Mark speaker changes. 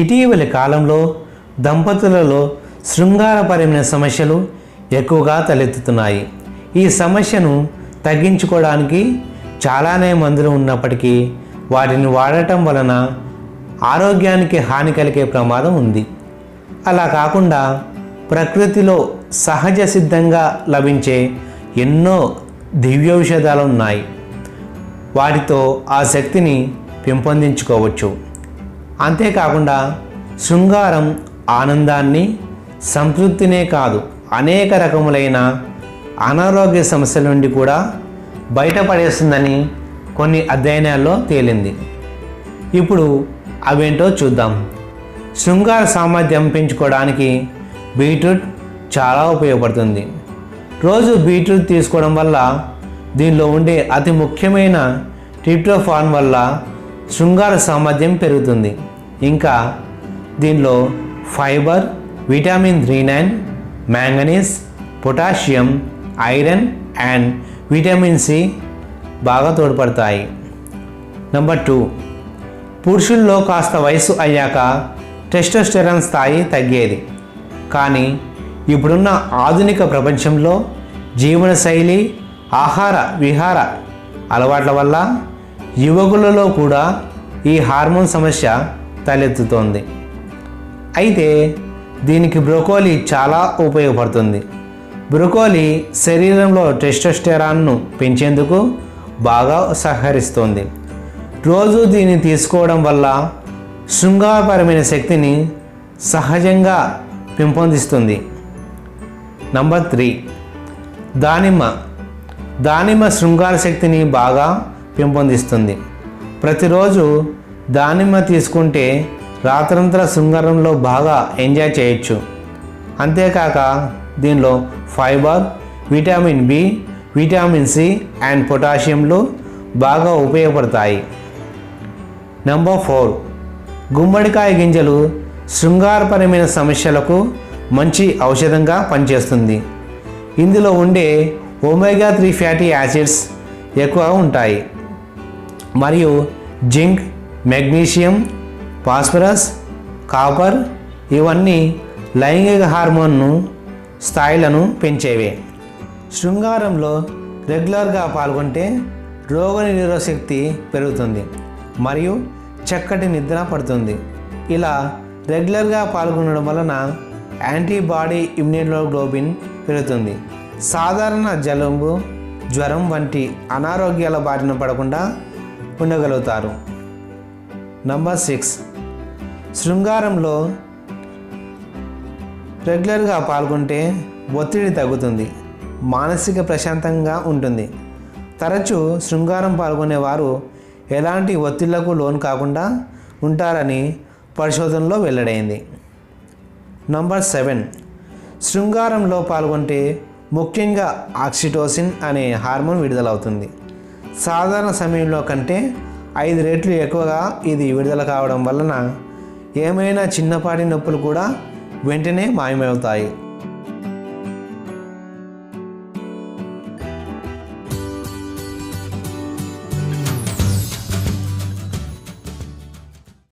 Speaker 1: ఇటీవలి కాలంలో దంపతులలో శృంగారపరమైన సమస్యలు ఎక్కువగా తలెత్తుతున్నాయి. ఈ సమస్యను తగ్గించుకోవడానికి చాలానే మందులు ఉన్నప్పటికీ వాటిని వాడటం వలన ఆరోగ్యానికి హాని కలిగే ప్రమాదం ఉంది. అలా కాకుండా ప్రకృతిలో సహజ సిద్ధంగా లభించే ఎన్నో దివ్యౌషధాలు ఉన్నాయి. వాటితో ఆ శక్తిని పెంపొందించుకోవచ్చు. అంతేకాకుండా శృంగారం ఆనందాన్ని, సంతృప్తినే కాదు, అనేక రకములైన అనారోగ్య సమస్యల నుండి కూడా బయటపడేస్తుందని కొన్ని అధ్యయనాల్లో తేలింది. ఇప్పుడు అవేంటో చూద్దాం. శృంగార సామర్థ్యం పెంచుకోవడానికి బీట్రూట్ చాలా ఉపయోగపడుతుంది. రోజు బీట్రూట్ తీసుకోవడం వల్ల దీనిలో ఉండే అతి ముఖ్యమైన ట్రిప్టోఫాన్ వల్ల శృంగార సామర్థ్యం పెరుగుతుంది. ఇంకా దీనిలో fibre, vitamin B9, manganese, potassium, iron and vitamin C బాగా తోడ్పడతాయి. నెంబర్ 2, పురుషుల్లో కాస్త వయసు అయ్యాక టెస్టోస్టెరాన్ స్థాయి తగ్గేది. కానీ ఇప్పుడున్న ఆధునిక ప్రపంచంలో జీవనశైలి, ఆహార విహార అలవాట్ల వల్ల యువకులలో కూడా ఈ హార్మోన్ సమస్య తలెత్తుతోంది. అయితే దీనికి బ్రోకోలీ చాలా ఉపయోగపడుతుంది. బ్రోకోలీ శరీరంలో టెస్టోస్టెరాన్ను పెంచేందుకు బాగా సహకరిస్తుంది. రోజు దీన్ని తీసుకోవడం వల్ల శృంగారపరమైన శక్తిని సహజంగా పెంపొందిస్తుంది. నంబర్ 3, దానిమ్మ శృంగార శక్తిని బాగా పెంపొందిస్తుంది. ప్రతిరోజు దానిమ్మ తీసుకుంటే రాత్రంతా శృంగారంలో బాగా ఎంజాయ్ చేయొచ్చు. అంతేకాక దీనిలో fibre, vitamin B, vitamin C and పొటాషియంలు బాగా ఉపయోగపడతాయి. నెంబర్ 4, గుమ్మడికాయ గింజలు శృంగారపరమైన సమస్యలకు మంచి ఔషధంగా పనిచేస్తుంది. ఇందులో ఉండే ఒమేగా 3 ఫ్యాటీ యాసిడ్స్ ఎక్కువగా ఉంటాయి మరియు జింక్, మెగ్నీషియం, ఫాస్ఫరస్, కాపర్ ఇవన్నీ లైంగిక హార్మోన్ను స్థాయిలను పెంచేవే. శృంగారంలో రెగ్యులర్గా పాల్గొంటే రోగనిరోధక శక్తి పెరుగుతుంది మరియు చక్కటి నిద్ర పడుతుంది. ఇలా రెగ్యులర్గా పాల్గొనడం వలన యాంటీబాడీ ఇమ్యూనోగ్లోబిన్ పెరుగుతుంది. సాధారణ జలుబు, జ్వరం వంటి అనారోగ్యాల బారిన పడకుండా ఉండగలుగుతారు. నంబర్ 6, శృంగారంలో రెగ్యులర్గా పాల్గొంటే ఒత్తిడి తగ్గుతుంది, మానసిక ప్రశాంతంగా ఉంటుంది. తరచూ శృంగారం పాల్గొనేవారు ఎలాంటి ఒత్తిళ్లకు లోను కాకుండా ఉంటారని పరిశోధనలో వెల్లడైంది. నంబర్ 7, శృంగారంలో పాల్గొంటే ముఖ్యంగా ఆక్సిటోసిన్ అనే హార్మోన్ విడుదలవుతుంది. సాధారణ సమయంలో కంటే 5 రెట్లు ఎక్కువగా ఇది విడుదల కావడం వలన ఏమైనా చిన్నపాటి నొప్పులు కూడా వెంటనే మాయమవుతాయి.